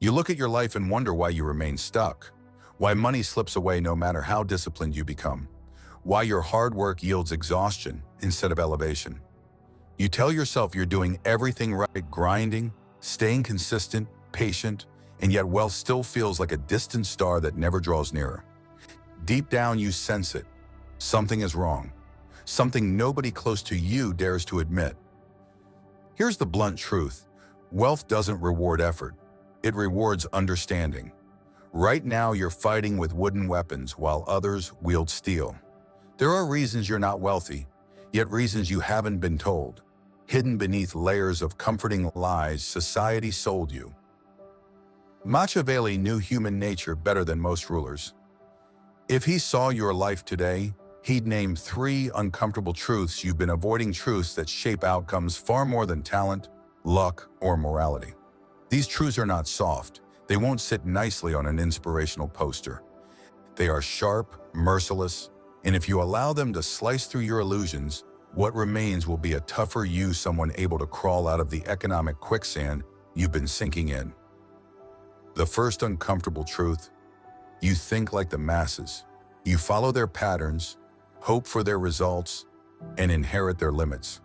You look at your life and wonder why you remain stuck, why money slips away no matter how disciplined you become, why your hard work yields exhaustion instead of elevation. You tell yourself you're doing everything right, grinding, staying consistent, patient, and yet wealth still feels like a distant star that never draws nearer. Deep down, you sense it. Something is wrong. Something nobody close to you dares to admit. Here's the blunt truth. Wealth doesn't reward effort. It rewards understanding. Right now, you're fighting with wooden weapons while others wield steel. There are reasons you're not wealthy, yet reasons you haven't been told, hidden beneath layers of comforting lies society sold you. Machiavelli knew human nature better than most rulers. If he saw your life today, he'd name 3 uncomfortable truths you've been avoiding, truths that shape outcomes far more than talent, luck, or morality. These truths are not soft. They won't sit nicely on an inspirational poster. They are sharp, merciless, and if you allow them to slice through your illusions, what remains will be a tougher you, someone able to crawl out of the economic quicksand you've been sinking in. The first uncomfortable truth: you think like the masses. You follow their patterns, hope for their results, and inherit their limits.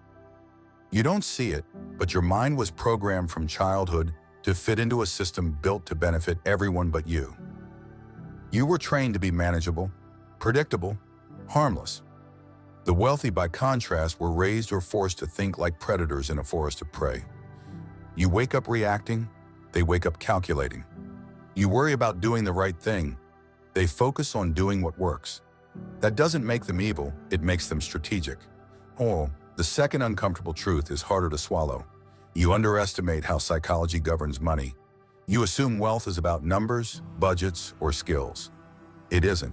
You don't see it, but your mind was programmed from childhood to fit into a system built to benefit everyone but you. You were trained to be manageable, predictable, harmless. The wealthy, by contrast, were raised or forced to think like predators in a forest of prey. You wake up reacting, they wake up calculating. You worry about doing the right thing, they focus on doing what works. That doesn't make them evil, it makes them strategic. Oh, the second uncomfortable truth is harder to swallow. You underestimate how psychology governs money. You assume wealth is about numbers, budgets, or skills. It isn't.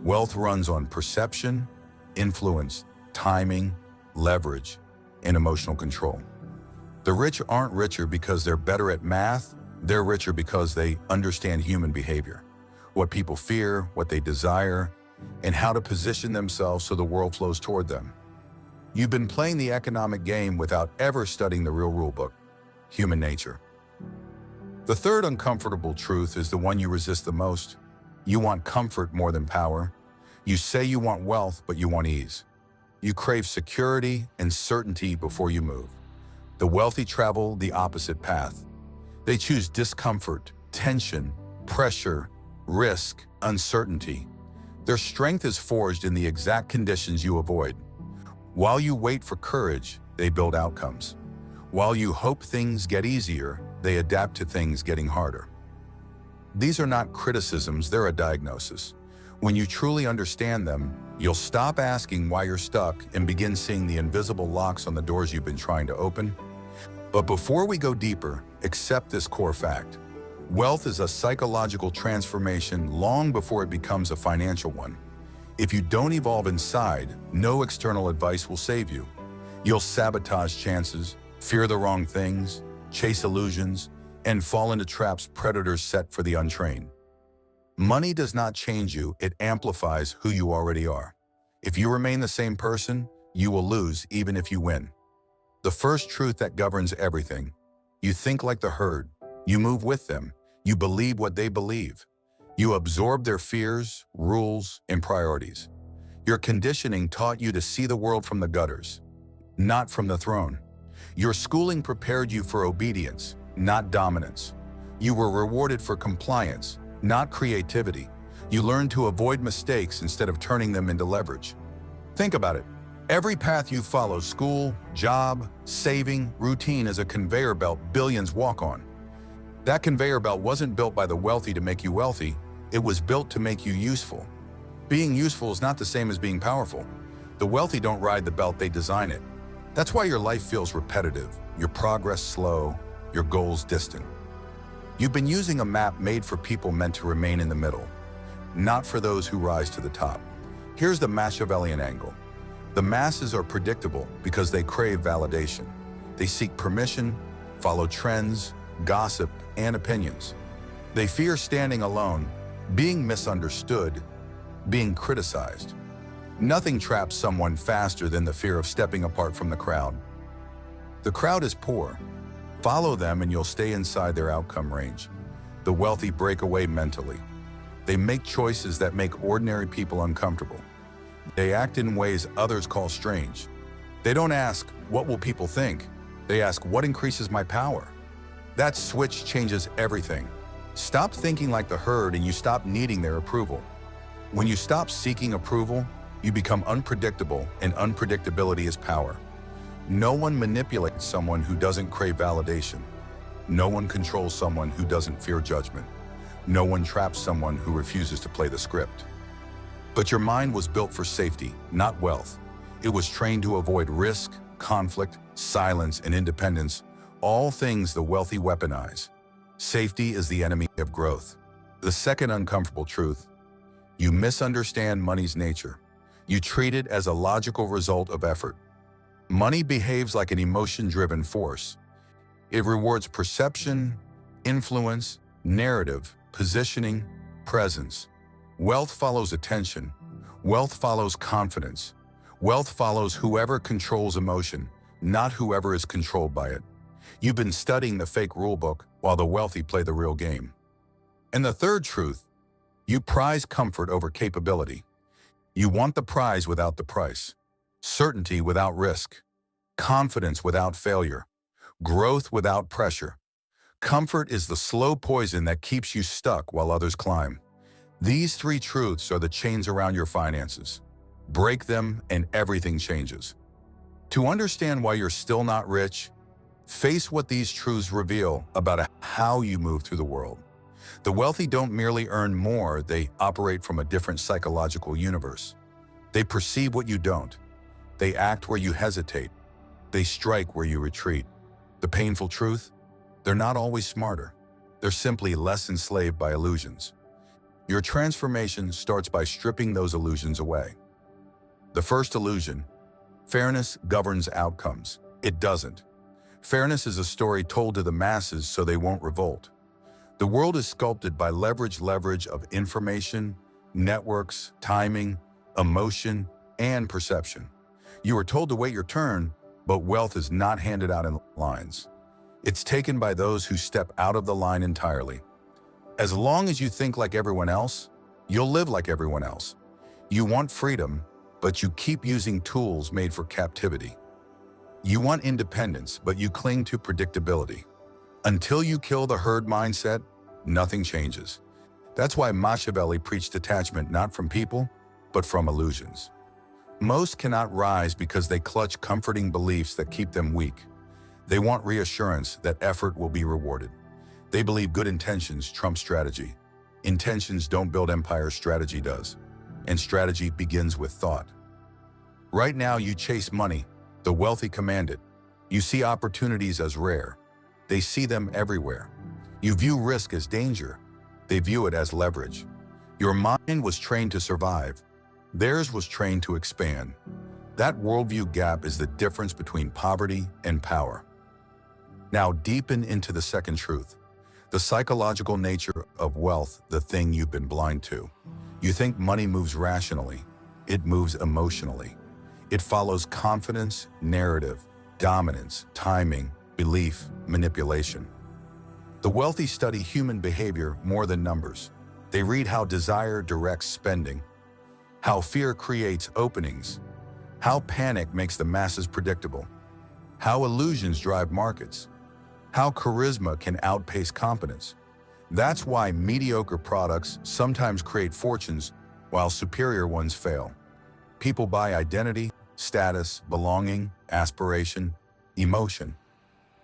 Wealth runs on perception, influence, timing, leverage, and emotional control. The rich aren't richer because they're better at math. They're richer because they understand human behavior, what people fear, what they desire, and how to position themselves so the world flows toward them. You've been playing the economic game without ever studying the real rulebook: human nature. The third uncomfortable truth is the one you resist the most. You want comfort more than power. You say you want wealth, but you want ease. You crave security and certainty before you move. The wealthy travel the opposite path. They choose discomfort, tension, pressure, risk, uncertainty. Their strength is forged in the exact conditions you avoid. While you wait for courage, they build outcomes. While you hope things get easier, they adapt to things getting harder. These are not criticisms, they're a diagnosis. When you truly understand them, you'll stop asking why you're stuck and begin seeing the invisible locks on the doors you've been trying to open. But before we go deeper, accept this core fact. Wealth is a psychological transformation long before it becomes a financial one. If you don't evolve inside, no external advice will save you. You'll sabotage chances, fear the wrong things, chase illusions, and fall into traps predators set for the untrained. Money does not change you, it amplifies who you already are. If you remain the same person, you will lose even if you win. The first truth that governs everything: you think like the herd, you move with them, you believe what they believe. You absorb their fears, rules, and priorities. Your conditioning taught you to see the world from the gutters, not from the throne. Your schooling prepared you for obedience, not dominance. You were rewarded for compliance, not creativity. You learned to avoid mistakes instead of turning them into leverage. Think about it. Every path you follow, school, job, saving, routine, is a conveyor belt billions walk on. That conveyor belt wasn't built by the wealthy to make you wealthy. It was built to make you useful. Being useful is not the same as being powerful. The wealthy don't ride the belt, they design it. That's why your life feels repetitive, your progress slow, your goals distant. You've been using a map made for people meant to remain in the middle, not for those who rise to the top. Here's the Machiavellian angle. The masses are predictable because they crave validation. They seek permission, follow trends, gossip, and opinions. They fear standing alone, being misunderstood, being criticized. Nothing traps someone faster than the fear of stepping apart from the crowd. The crowd is poor. Follow them and you'll stay inside their outcome range. The wealthy break away mentally. They make choices that make ordinary people uncomfortable. They act in ways others call strange. They don't ask, "What will people think?" They ask, "What increases my power?" That switch changes everything. Stop thinking like the herd and you stop needing their approval. When you stop seeking approval, you become unpredictable, and unpredictability is power. No one manipulates someone who doesn't crave validation. No one controls someone who doesn't fear judgment. No one traps someone who refuses to play the script. But your mind was built for safety, not wealth. It was trained to avoid risk, conflict, silence, and independence, all things the wealthy weaponize. Safety is the enemy of growth. The second uncomfortable truth: you misunderstand money's nature. You treat it as a logical result of effort. Money behaves like an emotion-driven force. It rewards perception, influence, narrative, positioning, presence. Wealth follows attention. Wealth follows confidence. Wealth follows whoever controls emotion, not whoever is controlled by it. You've been studying the fake rulebook while the wealthy play the real game. And the third truth: you prize comfort over capability. You want the prize without the price, certainty without risk, confidence without failure, growth without pressure. Comfort is the slow poison that keeps you stuck while others climb. These three truths are the chains around your finances. Break them and everything changes. To understand why you're still not rich, face what these truths reveal about how you move through the world. The wealthy don't merely earn more, they operate from a different psychological universe. They perceive what you don't. They act where you hesitate. They strike where you retreat. The painful truth: they're not always smarter. They're simply less enslaved by illusions. Your transformation starts by stripping those illusions away. The first illusion: fairness governs outcomes. It doesn't. Fairness is a story told to the masses so they won't revolt. The world is sculpted by leverage of information, networks, timing, emotion, and perception. You are told to wait your turn, but wealth is not handed out in lines. It's taken by those who step out of the line entirely. As long as you think like everyone else, you'll live like everyone else. You want freedom, but you keep using tools made for captivity. You want independence, but you cling to predictability. Until you kill the herd mindset, nothing changes. That's why Machiavelli preached detachment not from people, but from illusions. Most cannot rise because they clutch comforting beliefs that keep them weak. They want reassurance that effort will be rewarded. They believe good intentions trump strategy. Intentions don't build empires, strategy does. And strategy begins with thought. Right now you chase money. The wealthy command it. You see opportunities as rare. They see them everywhere. You view risk as danger. They view it as leverage. Your mind was trained to survive. Theirs was trained to expand. That worldview gap is the difference between poverty and power. Now deepen into the second truth: the psychological nature of wealth, the thing you've been blind to. You think money moves rationally. It moves emotionally. It follows confidence, narrative, dominance, timing, belief, manipulation. The wealthy study human behavior more than numbers. They read how desire directs spending, how fear creates openings, how panic makes the masses predictable, how illusions drive markets, how charisma can outpace competence. That's why mediocre products sometimes create fortunes while superior ones fail. People buy identity, status, belonging, aspiration, emotion.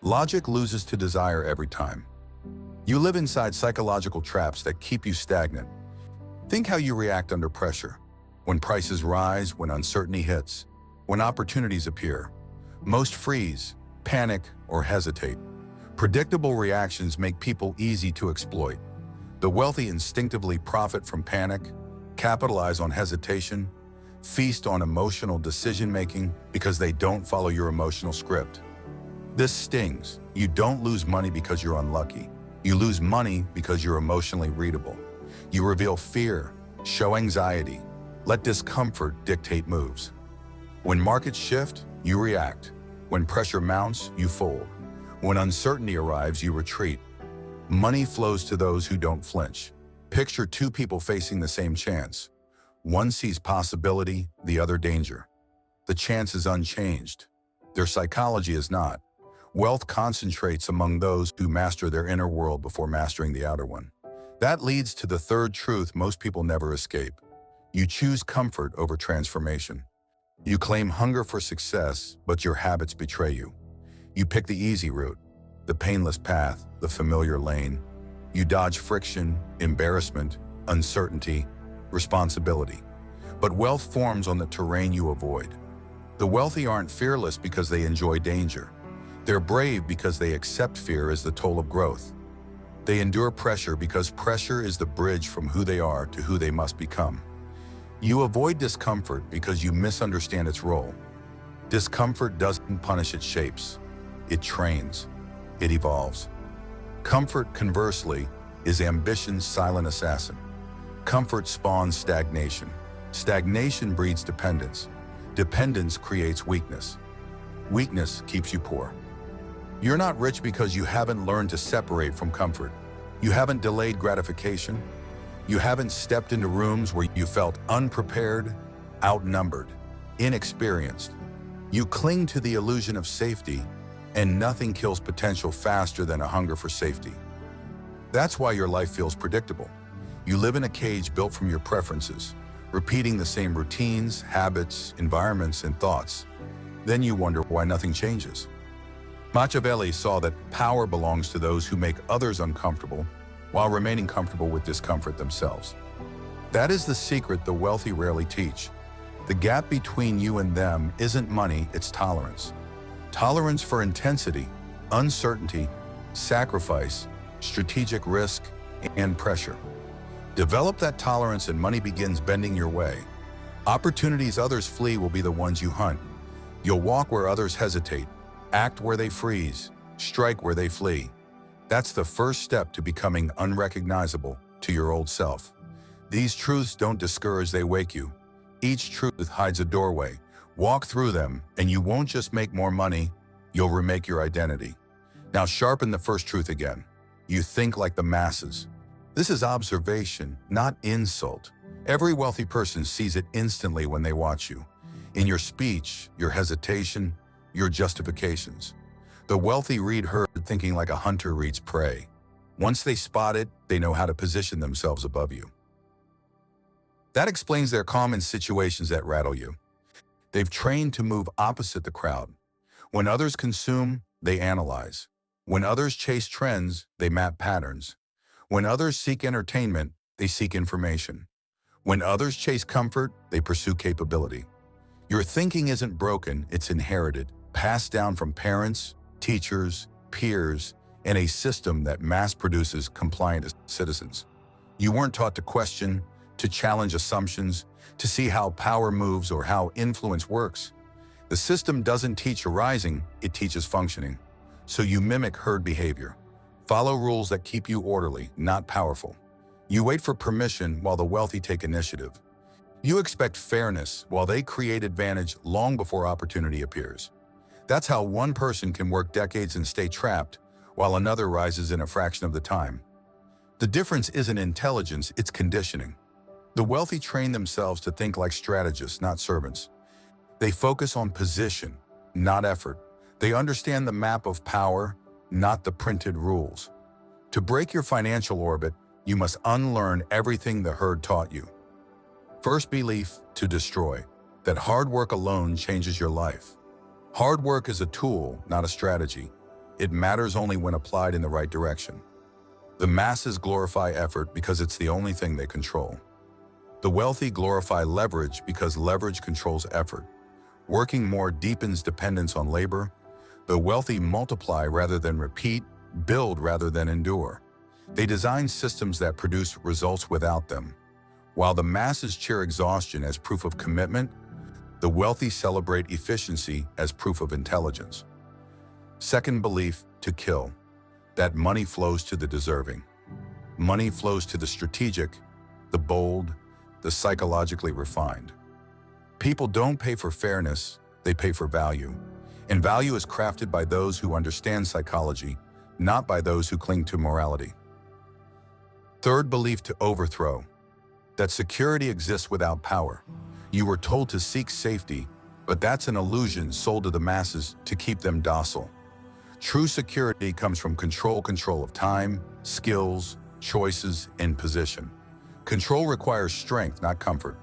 Logic loses to desire every time. You live inside psychological traps that keep you stagnant. Think how you react under pressure. When prices rise, when uncertainty hits, when opportunities appear. Most freeze, panic, or hesitate. Predictable reactions make people easy to exploit. The wealthy instinctively profit from panic, capitalize on hesitation, feast on emotional decision-making because they don't follow your emotional script. This stings. You don't lose money because you're unlucky. You lose money because you're emotionally readable. You reveal fear, show anxiety, let discomfort dictate moves. When markets shift, you react. When pressure mounts, you fold. When uncertainty arrives, you retreat. Money flows to those who don't flinch. Picture two people facing the same chance. One sees possibility, the other danger. The chance is unchanged. Their psychology is not. Wealth concentrates among those who master their inner world before mastering the outer one. That leads to the third truth most people never escape. You choose comfort over transformation. You claim hunger for success, but your habits betray you. You pick the easy route, the painless path, the familiar lane. You dodge friction, embarrassment, uncertainty, responsibility. But wealth forms on the terrain you avoid. The wealthy aren't fearless because they enjoy danger. They're brave because they accept fear as the toll of growth. They endure pressure because pressure is the bridge from who they are to who they must become. You avoid discomfort because you misunderstand its role. Discomfort doesn't punish, it shapes. It trains. It evolves. Comfort, conversely, is ambition's silent assassin. Comfort spawns stagnation. Stagnation breeds dependence. Dependence creates weakness. Weakness keeps you poor. You're not rich because you haven't learned to separate from comfort. You haven't delayed gratification. You haven't stepped into rooms where you felt unprepared, outnumbered, inexperienced. You cling to the illusion of safety, and nothing kills potential faster than a hunger for safety. That's why your life feels predictable. You live in a cage built from your preferences, repeating the same routines, habits, environments, and thoughts. Then you wonder why nothing changes. Machiavelli saw that power belongs to those who make others uncomfortable while remaining comfortable with discomfort themselves. That is the secret the wealthy rarely teach. The gap between you and them isn't money, it's tolerance. Tolerance for intensity, uncertainty, sacrifice, strategic risk, and pressure. Develop that tolerance and money begins bending your way. Opportunities others flee will be the ones you hunt. You'll walk where others hesitate, act where they freeze, strike where they flee. That's the first step to becoming unrecognizable to your old self. These truths don't discourage, they wake you. Each truth hides a doorway. Walk through them, and you won't just make more money, you'll remake your identity. Now sharpen the first truth again. You think like the masses. This is observation, not insult. Every wealthy person sees it instantly when they watch you. In your speech, your hesitation, your justifications. The wealthy read herd thinking like a hunter reads prey. Once they spot it, they know how to position themselves above you. That explains their calm in situations that rattle you. They've trained to move opposite the crowd. When others consume, they analyze. When others chase trends, they map patterns. When others seek entertainment, they seek information. When others chase comfort, they pursue capability. Your thinking isn't broken, it's inherited, passed down from parents, teachers, peers, and a system that mass produces compliant citizens. You weren't taught to question, to challenge assumptions, to see how power moves or how influence works. The system doesn't teach arising, it teaches functioning. So you mimic herd behavior. Follow rules that keep you orderly, not powerful. You wait for permission while the wealthy take initiative. You expect fairness while they create advantage long before opportunity appears. That's how one person can work decades and stay trapped, while another rises in a fraction of the time. The difference isn't intelligence, it's conditioning. The wealthy train themselves to think like strategists, not servants. They focus on position, not effort. They understand the map of power, not the printed rules. To break your financial orbit, you must unlearn everything the herd taught you. First belief to destroy, that hard work alone changes your life. Hard work is a tool, not a strategy. It matters only when applied in the right direction. The masses glorify effort because it's the only thing they control. The wealthy glorify leverage because leverage controls effort. Working more deepens dependence on labor. The wealthy multiply rather than repeat, build rather than endure. They design systems that produce results without them. While the masses cheer exhaustion as proof of commitment, the wealthy celebrate efficiency as proof of intelligence. Second belief to kill, that money flows to the deserving. Money flows to the strategic, the bold, the psychologically refined. People don't pay for fairness, they pay for value. And value is crafted by those who understand psychology, not by those who cling to morality. Third belief to overthrow, that security exists without power. You were told to seek safety, but that's an illusion sold to the masses to keep them docile. True security comes from control of time, skills, choices, and position. Control requires strength, not comfort.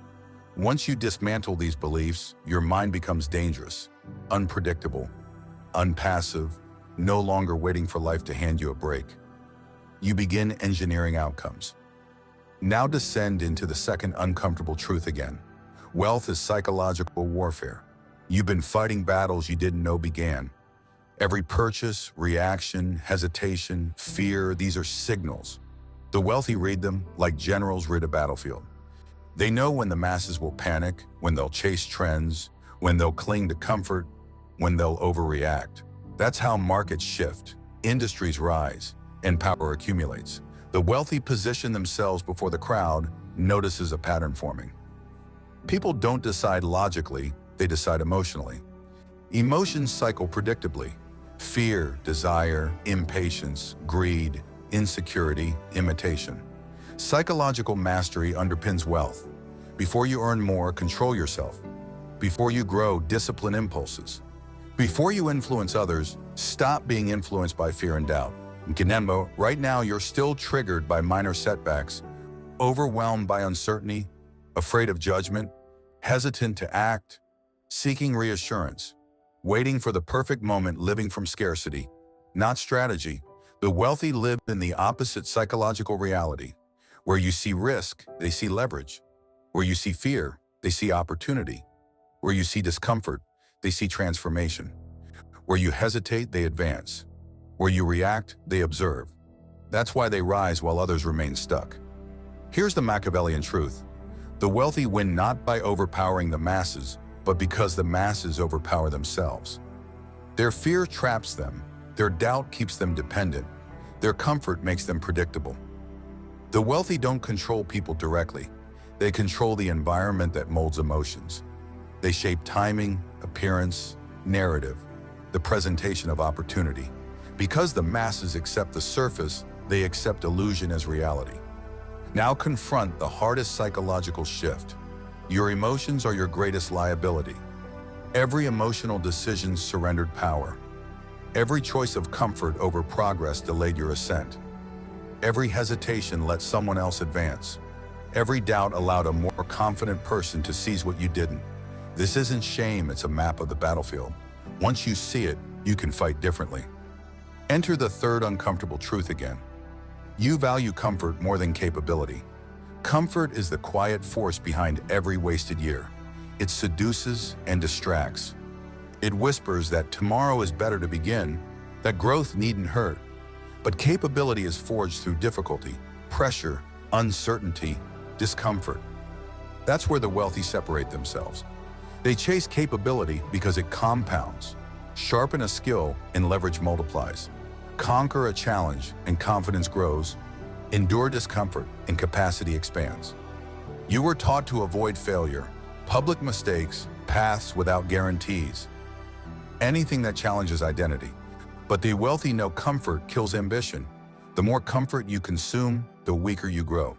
Once you dismantle these beliefs, your mind becomes dangerous, unpredictable, unpassive, no longer waiting for life to hand you a break. You begin engineering outcomes. Now descend into the second uncomfortable truth again. Wealth is psychological warfare. You've been fighting battles you didn't know began. Every purchase, reaction, hesitation, fear, these are signals. The wealthy read them like generals read a battlefield. They know when the masses will panic, when they'll chase trends, when they'll cling to comfort, when they'll overreact. That's how markets shift, industries rise, and power accumulates. The wealthy position themselves before the crowd notices a pattern forming. People don't decide logically, they decide emotionally. Emotions cycle predictably. Fear, desire, impatience, greed, insecurity, imitation. Psychological mastery underpins wealth. Before you earn more, control yourself. Before you grow, discipline impulses. Before you influence others, stop being influenced by fear and doubt. Kinembo, right now you're still triggered by minor setbacks, overwhelmed by uncertainty, afraid of judgment, hesitant to act, seeking reassurance, waiting for the perfect moment, living from scarcity, not strategy. The wealthy live in the opposite psychological reality. Where you see risk, they see leverage. Where you see fear, they see opportunity. Where you see discomfort, they see transformation. Where you hesitate, they advance. Where you react, they observe. That's why they rise while others remain stuck. Here's the Machiavellian truth. The wealthy win not by overpowering the masses, but because the masses overpower themselves. Their fear traps them. Their doubt keeps them dependent. Their comfort makes them predictable. The wealthy don't control people directly. They control the environment that molds emotions. They shape timing, appearance, narrative, the presentation of opportunity. Because the masses accept the surface, they accept illusion as reality. Now confront the hardest psychological shift. Your emotions are your greatest liability. Every emotional decision surrendered power. Every choice of comfort over progress delayed your ascent. Every hesitation let someone else advance. Every doubt allowed a more confident person to seize what you didn't. This isn't shame, it's a map of the battlefield. Once you see it, you can fight differently. Enter the third uncomfortable truth again. You value comfort more than capability. Comfort is the quiet force behind every wasted year. It seduces and distracts. It whispers that tomorrow is better to begin, that growth needn't hurt. But capability is forged through difficulty, pressure, uncertainty, discomfort. That's where the wealthy separate themselves. They chase capability because it compounds. Sharpen a skill and leverage multiplies. Conquer a challenge and confidence grows. Endure discomfort and capacity expands. You were taught to avoid failure, public mistakes, paths without guarantees, anything that challenges identity. But the wealthy know comfort kills ambition. The more comfort you consume, the weaker you grow.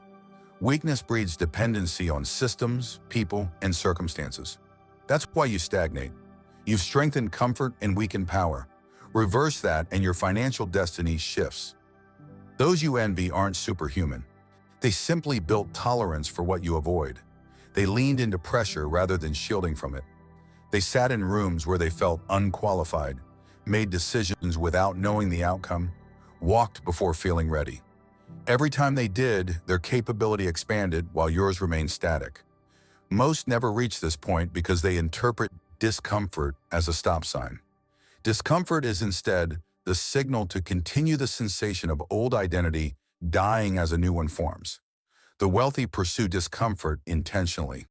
Weakness breeds dependency on systems, people, and circumstances. That's why you stagnate. You've strengthened comfort and weakened power. Reverse that and your financial destiny shifts. Those you envy aren't superhuman. They simply built tolerance for what you avoid. They leaned into pressure rather than shielding from it. They sat in rooms where they felt unqualified, made decisions without knowing the outcome, walked before feeling ready. Every time they did, their capability expanded while yours remained static. Most never reach this point because they interpret discomfort as a stop sign. Discomfort is instead the signal to continue the sensation of old identity dying as a new one forms. The wealthy pursue discomfort intentionally.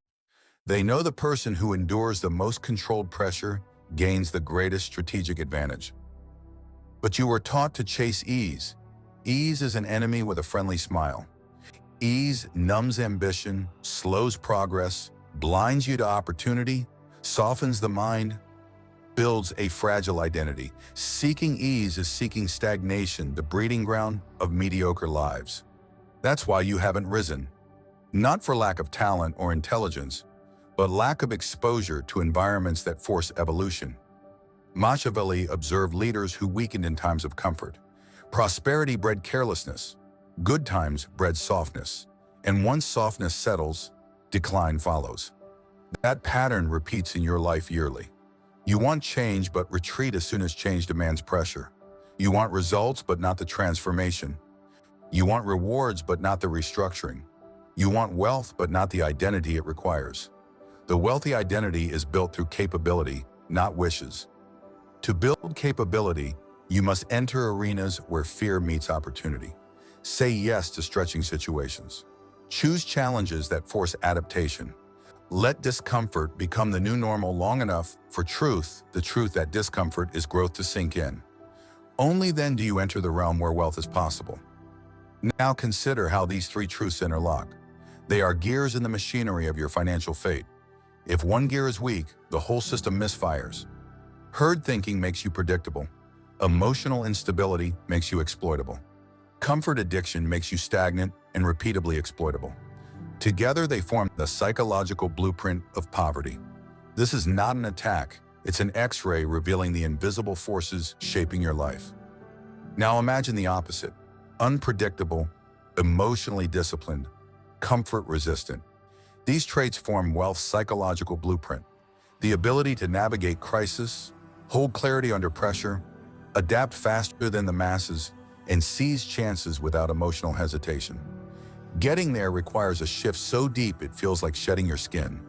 They know the person who endures the most controlled pressure gains the greatest strategic advantage. But you were taught to chase ease. Ease is an enemy with a friendly smile. Ease numbs ambition, slows progress, blinds you to opportunity, softens the mind, builds a fragile identity. Seeking ease is seeking stagnation, the breeding ground of mediocre lives. That's why you haven't risen. Not for lack of talent or intelligence, but lack of exposure to environments that force evolution. Machiavelli observed leaders who weakened in times of comfort. Prosperity bred carelessness. Good times bred softness. And once softness settles, decline follows. That pattern repeats in your life yearly. You want change but retreat as soon as change demands pressure. You want results but not the transformation. You want rewards but not the restructuring. You want wealth but not the identity it requires. The wealthy identity is built through capability, not wishes. To build capability, you must enter arenas where fear meets opportunity. Say yes to stretching situations. Choose challenges that force adaptation. Let discomfort become the new normal long enough for truth, the truth that discomfort is growth, to sink in. Only then do you enter the realm where wealth is possible. Now consider how these three truths interlock. They are gears in the machinery of your financial fate. If one gear is weak, the whole system misfires. Herd thinking makes you predictable. Emotional instability makes you exploitable. Comfort addiction makes you stagnant and repeatably exploitable. Together they form the psychological blueprint of poverty. This is not an attack, it's an X-ray revealing the invisible forces shaping your life. Now imagine the opposite: unpredictable, emotionally disciplined, comfort-resistant. These traits form wealth's psychological blueprint. The ability to navigate crisis, hold clarity under pressure, adapt faster than the masses, and seize chances without emotional hesitation. Getting there requires a shift so deep it feels like shedding your skin.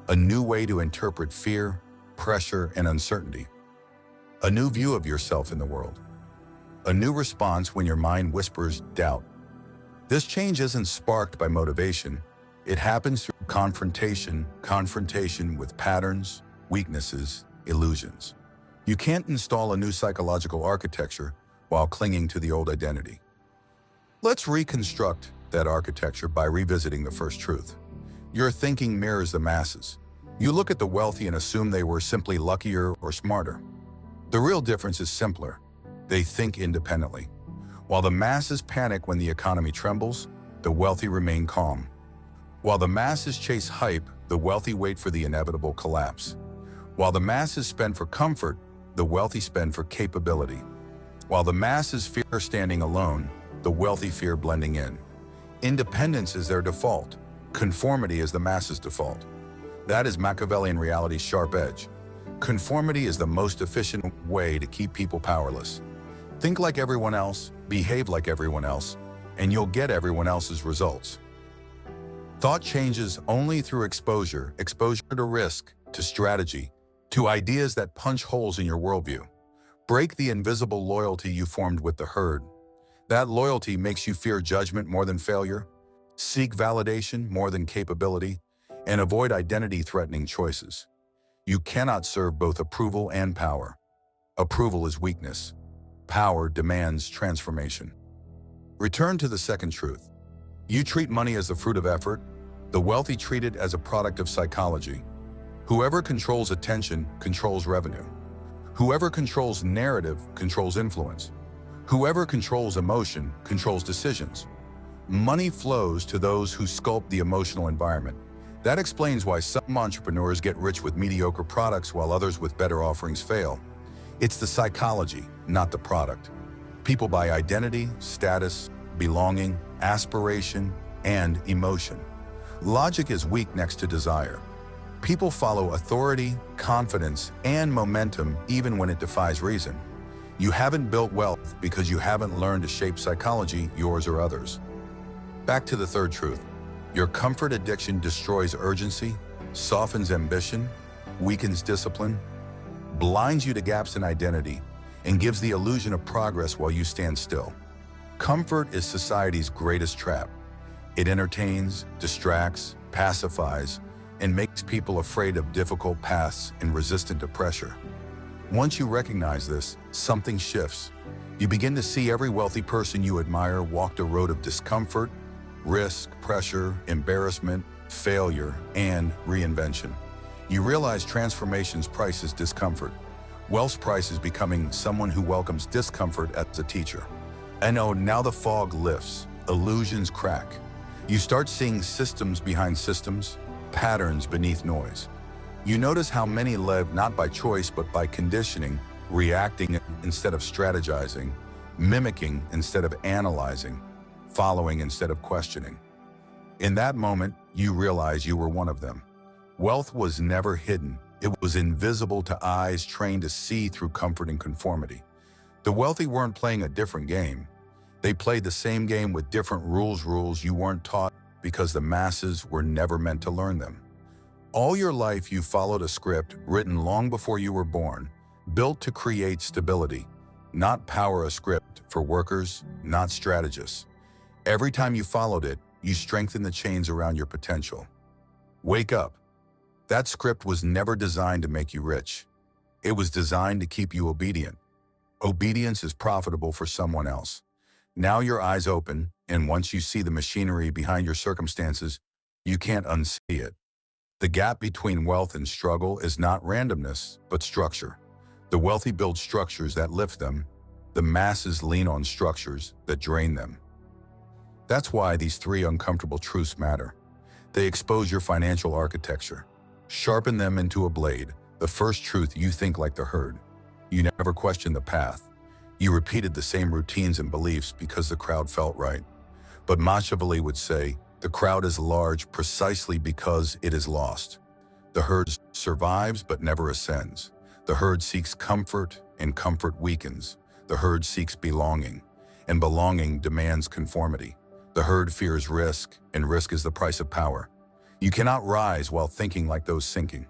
A new way to interpret fear, pressure, and uncertainty. A new view of yourself in the world. A new response when your mind whispers doubt. This change isn't sparked by motivation. It happens through confrontation with patterns, weaknesses, illusions. You can't install a new psychological architecture while clinging to the old identity. Let's reconstruct that architecture by revisiting the first truth. Your thinking mirrors the masses. You look at the wealthy and assume they were simply luckier or smarter. The real difference is simpler. They think independently. While the masses panic when the economy trembles, the wealthy remain calm. While the masses chase hype, the wealthy wait for the inevitable collapse. While the masses spend for comfort, the wealthy spend for capability. While the masses fear standing alone, the wealthy fear blending in. Independence is their default. Conformity is the masses' default. That is Machiavellian reality's sharp edge. Conformity is the most efficient way to keep people powerless. Think like everyone else, behave like everyone else, and you'll get everyone else's results. Thought changes only through exposure to risk, to strategy, to ideas that punch holes in your worldview. Break the invisible loyalty you formed with the herd. That loyalty makes you fear judgment more than failure, seek validation more than capability, and avoid identity-threatening choices. You cannot serve both approval and power. Approval is weakness. Power demands transformation. Return to the second truth. You treat money as the fruit of effort. The wealthy treat it as a product of psychology. Whoever controls attention controls revenue. Whoever controls narrative controls influence. Whoever controls emotion controls decisions. Money flows to those who sculpt the emotional environment. That explains why some entrepreneurs get rich with mediocre products while others with better offerings fail. It's the psychology, not the product. People buy identity, status, belonging, aspiration, and emotion. Logic is weak next to desire. People follow authority, confidence, and momentum even when it defies reason. You haven't built wealth because you haven't learned to shape psychology, yours or others. Back to the third truth. Your comfort addiction destroys urgency, softens ambition, weakens discipline, blinds you to gaps in identity, and gives the illusion of progress while you stand still. Comfort is society's greatest trap. It entertains, distracts, pacifies, and makes people afraid of difficult paths and resistant to pressure. Once you recognize this, something shifts. You begin to see every wealthy person you admire walk a road of discomfort, risk, pressure, embarrassment, failure, and reinvention. You realize transformation's price is discomfort. Wealth's price is becoming someone who welcomes discomfort as a teacher. And oh, now the fog lifts. illusions crack. You start seeing systems behind systems, patterns beneath noise. You notice how many live not by choice but by conditioning, reacting instead of strategizing, mimicking instead of analyzing, following instead of questioning. In that moment, you realize you were one of them. Wealth was never hidden. It was invisible to eyes trained to see through comfort and conformity. The wealthy weren't playing a different game. They played the same game with different rules you weren't taught because the masses were never meant to learn them. All your life you followed a script written long before you were born, built to create stability, not power. A script for workers, not strategists. Every time you followed it, you strengthened the chains around your potential. Wake up. That script was never designed to make you rich. It was designed to keep you obedient. Obedience is profitable for someone else. Now your eyes open, and once you see the machinery behind your circumstances, you can't unsee it. The gap between wealth and struggle is not randomness, but structure. The wealthy build structures that lift them. The masses lean on structures that drain them. That's why these three uncomfortable truths matter. They expose your financial architecture. Sharpen them into a blade. The first truth: you think like the herd. You never questioned the path. You repeated the same routines and beliefs because the crowd felt right. But Machiavelli would say, the crowd is large precisely because it is lost. The herd survives but never ascends. The herd seeks comfort, and comfort weakens. The herd seeks belonging, and belonging demands conformity. The herd fears risk, and risk is the price of power. You cannot rise while thinking like those sinking.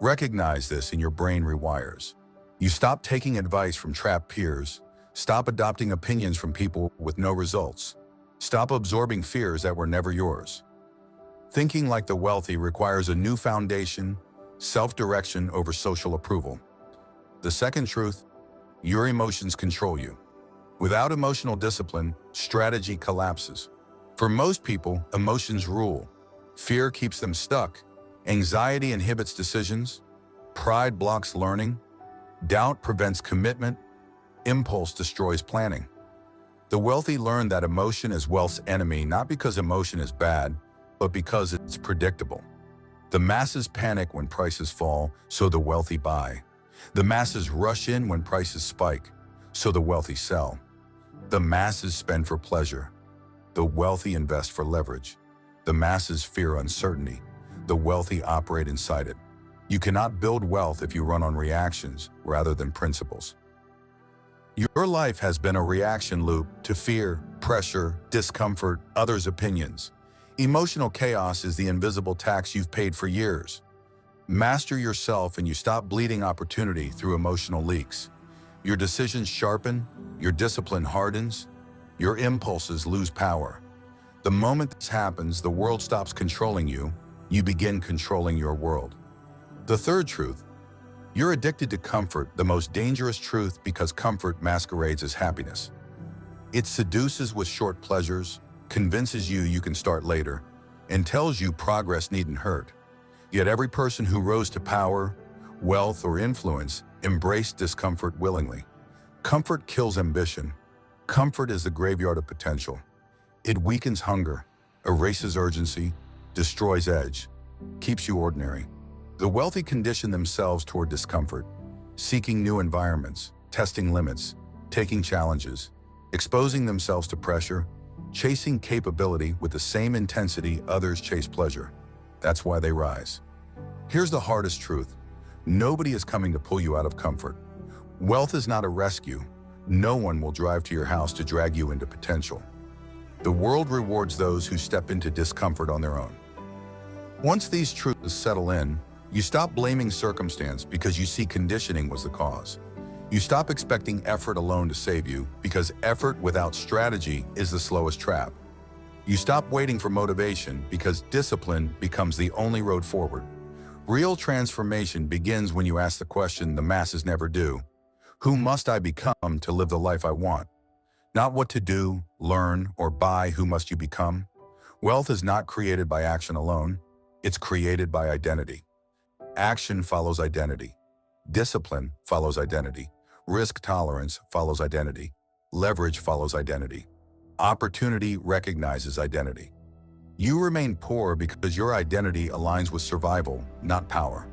Recognize this and your brain rewires. You stop taking advice from trapped peers. Stop adopting opinions from people with no results. Stop absorbing fears that were never yours. Thinking like the wealthy requires a new foundation, self-direction over social approval. The second truth: your emotions control you. Without emotional discipline, strategy collapses. For most people, emotions rule. Fear keeps them stuck. Anxiety inhibits decisions. Pride blocks learning. Doubt prevents commitment. Impulse destroys planning. The wealthy learn that emotion is wealth's enemy, not because emotion is bad, but because it's predictable. The masses panic when prices fall, so the wealthy buy. The masses rush in when prices spike, so the wealthy sell. The masses spend for pleasure. The wealthy invest for leverage. The masses fear uncertainty. The wealthy operate inside it. You cannot build wealth if you run on reactions rather than principles. Your life has been a reaction loop to fear, pressure, discomfort, others' opinions. Emotional chaos is the invisible tax you've paid for years. Master yourself and you stop bleeding opportunity through emotional leaks. Your decisions sharpen, your discipline hardens, your impulses lose power. The moment this happens, the world stops controlling you. You begin controlling your world. The third truth: you're addicted to comfort, the most dangerous truth, because comfort masquerades as happiness. It seduces with short pleasures, convinces you can start later, and tells you progress needn't hurt. Yet every person who rose to power, wealth, or influence embraced discomfort willingly. Comfort kills ambition. Comfort is the graveyard of potential. It weakens hunger, erases urgency, destroys edge, keeps you ordinary. The wealthy condition themselves toward discomfort, seeking new environments, testing limits, taking challenges, exposing themselves to pressure, chasing capability with the same intensity others chase pleasure. That's why they rise. Here's the hardest truth: nobody is coming to pull you out of comfort. Wealth is not a rescue. No one will drive to your house to drag you into potential. The world rewards those who step into discomfort on their own. Once these truths settle in, you stop blaming circumstance because you see conditioning was the cause. You stop expecting effort alone to save you because effort without strategy is the slowest trap. You stop waiting for motivation because discipline becomes the only road forward. Real transformation begins when you ask the question the masses never do: who must I become to live the life I want? Not what to do, learn, or buy. Who must you become? Wealth is not created by action alone. It's created by identity. Action follows identity. Discipline follows identity. Risk tolerance follows identity. Leverage follows identity. Opportunity recognizes identity. You remain poor because your identity aligns with survival, not power.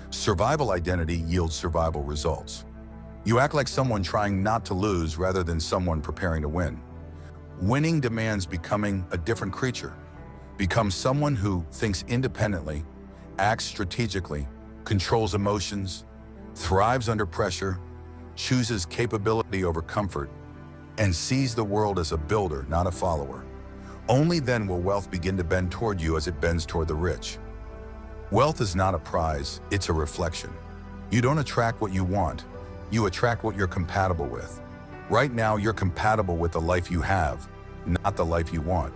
Survival identity yields survival results. You act like someone trying not to lose rather than someone preparing to win. Winning demands becoming a different creature. Become someone who thinks independently, acts strategically, controls emotions, thrives under pressure, chooses capability over comfort, and sees the world as a builder, not a follower. Only then will wealth begin to bend toward you as it bends toward the rich. Wealth is not a prize, it's a reflection. You don't attract what you want, you attract what you're compatible with. Right now, you're compatible with the life you have, not the life you want.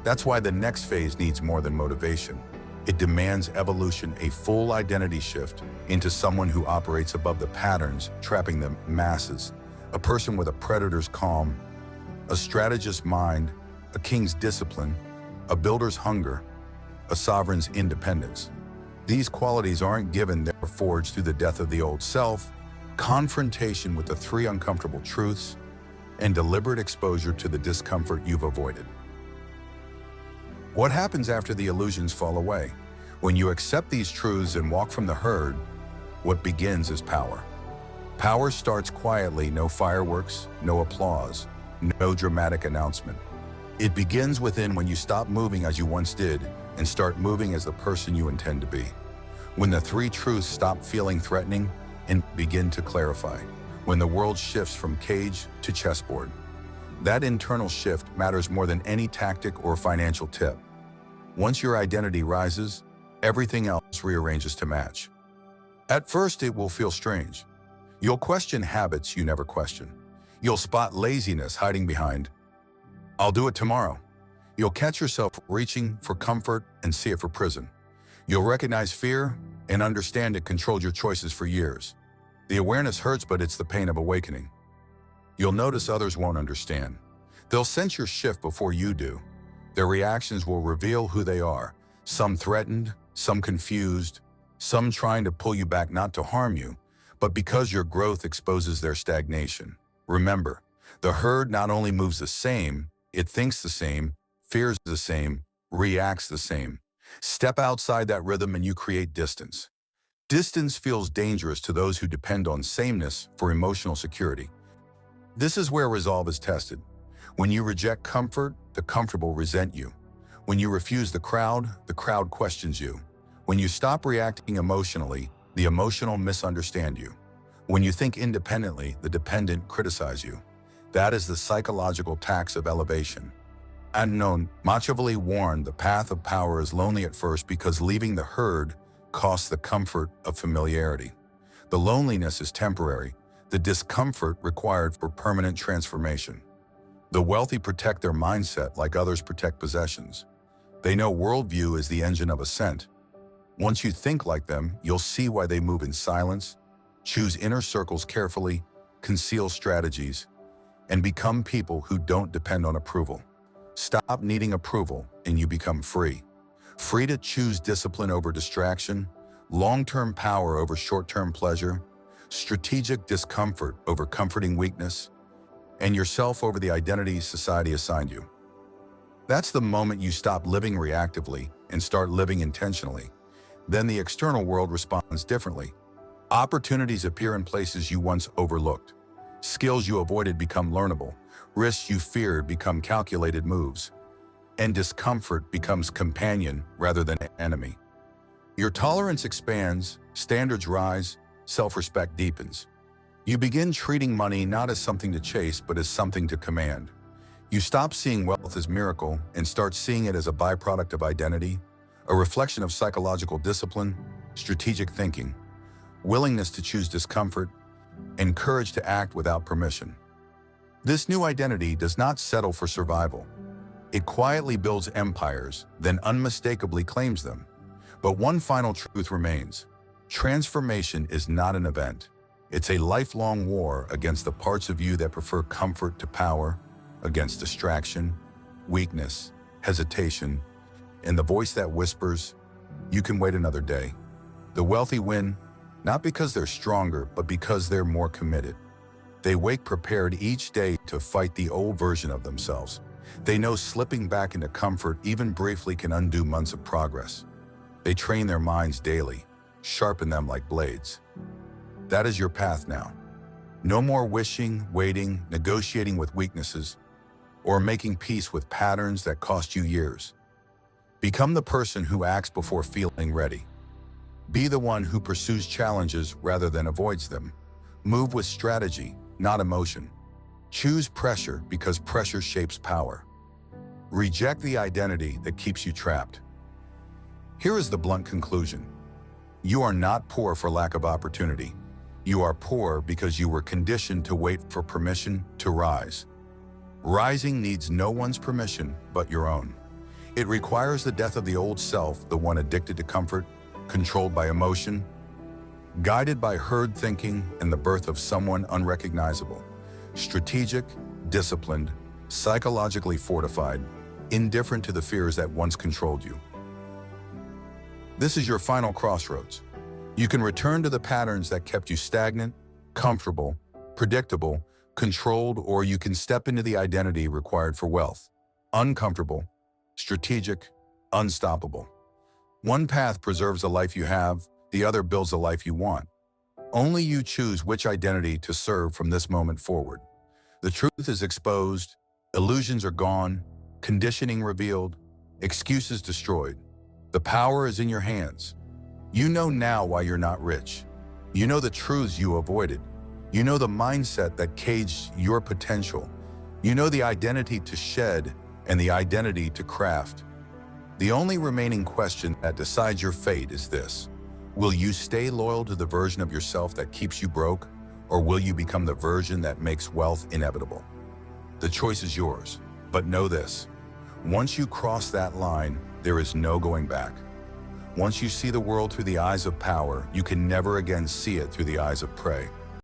That's why the next phase needs more than motivation. It demands evolution, a full identity shift into someone who operates above the patterns trapping the masses. A person with a predator's calm, a strategist's mind, a king's discipline, a builder's hunger, a sovereign's independence. These qualities aren't given, they're forged through the death of the old self, confrontation with the three uncomfortable truths, and deliberate exposure to the discomfort you've avoided. What happens after the illusions fall away? When you accept these truths and walk from the herd, what begins is power. Power starts quietly, no fireworks, no applause, no dramatic announcement. It begins within when you stop moving as you once did and start moving as the person you intend to be. When the three truths stop feeling threatening and begin to clarify. When the world shifts from cage to chessboard. That internal shift matters more than any tactic or financial tip. Once your identity rises, everything else rearranges to match. At first, it will feel strange. You'll question habits you never question. You'll spot laziness hiding behind, "I'll do it tomorrow." You'll catch yourself reaching for comfort and see it for prison. You'll recognize fear and understand it controlled your choices for years. The awareness hurts, but it's the pain of awakening. You'll notice others won't understand. They'll sense your shift before you do. Their reactions will reveal who they are. Some threatened, some confused, some trying to pull you back not to harm you, but because your growth exposes their stagnation. Remember, the herd not only moves the same, it thinks the same, fears the same, reacts the same. Step outside that rhythm and you create distance. Distance feels dangerous to those who depend on sameness for emotional security. This is where resolve is tested. When you reject comfort, the comfortable resent you. When you refuse the crowd questions you. When you stop reacting emotionally, the emotional misunderstand you. When you think independently, the dependent criticize you. That is the psychological tax of elevation. Unknown, Machiavelli warned the path of power is lonely at first because leaving the herd costs the comfort of familiarity. The loneliness is temporary, the discomfort required for permanent transformation. The wealthy protect their mindset like others protect possessions. They know worldview is the engine of ascent. Once you think like them, you'll see why they move in silence, choose inner circles carefully, conceal strategies, and become people who don't depend on approval. Stop needing approval and you become free. Free to choose discipline over distraction, long-term power over short-term pleasure, strategic discomfort over comforting weakness, and yourself over the identities society assigned you. That's the moment you stop living reactively and start living intentionally. Then the external world responds differently. Opportunities appear in places you once overlooked. Skills you avoided become learnable. Risks you feared become calculated moves. And discomfort becomes companion rather than enemy. Your tolerance expands, standards rise, self-respect deepens. You begin treating money not as something to chase, but as something to command. You stop seeing wealth as miracle and start seeing it as a byproduct of identity, a reflection of psychological discipline, strategic thinking, willingness to choose discomfort, and courage to act without permission. This new identity does not settle for survival. It quietly builds empires, then unmistakably claims them. But one final truth remains. Transformation is not an event. It's a lifelong war against the parts of you that prefer comfort to power, against distraction, weakness, hesitation, and the voice that whispers, "You can wait another day." The wealthy win, not because they're stronger, but because they're more committed. They wake prepared each day to fight the old version of themselves. They know slipping back into comfort, even briefly, can undo months of progress. They train their minds daily, sharpen them like blades. That is your path now. No more wishing, waiting, negotiating with weaknesses, or making peace with patterns that cost you years. Become the person who acts before feeling ready. Be the one who pursues challenges rather than avoids them. Move with strategy, not emotion. Choose pressure because pressure shapes power. Reject the identity that keeps you trapped. Here is the blunt conclusion. You are not poor for lack of opportunity. You are poor because you were conditioned to wait for permission to rise. Rising needs no one's permission but your own. It requires the death of the old self, the one addicted to comfort, controlled by emotion, guided by herd thinking, and the birth of someone unrecognizable, strategic, disciplined, psychologically fortified, indifferent to the fears that once controlled you. This is your final crossroads. You can return to the patterns that kept you stagnant, comfortable, predictable, controlled, or you can step into the identity required for wealth, uncomfortable, strategic, unstoppable. One path preserves the life you have, the other builds the life you want. Only you choose which identity to serve from this moment forward. The truth is exposed, illusions are gone, conditioning revealed, excuses destroyed. The power is in your hands. You know now why you're not rich. You know the truths you avoided. You know the mindset that caged your potential. You know the identity to shed and the identity to craft. The only remaining question that decides your fate is this: will you stay loyal to the version of yourself that keeps you broke, or will you become the version that makes wealth inevitable? The choice is yours, but know this: once you cross that line, there is no going back. Once you see the world through the eyes of power, you can never again see it through the eyes of prey.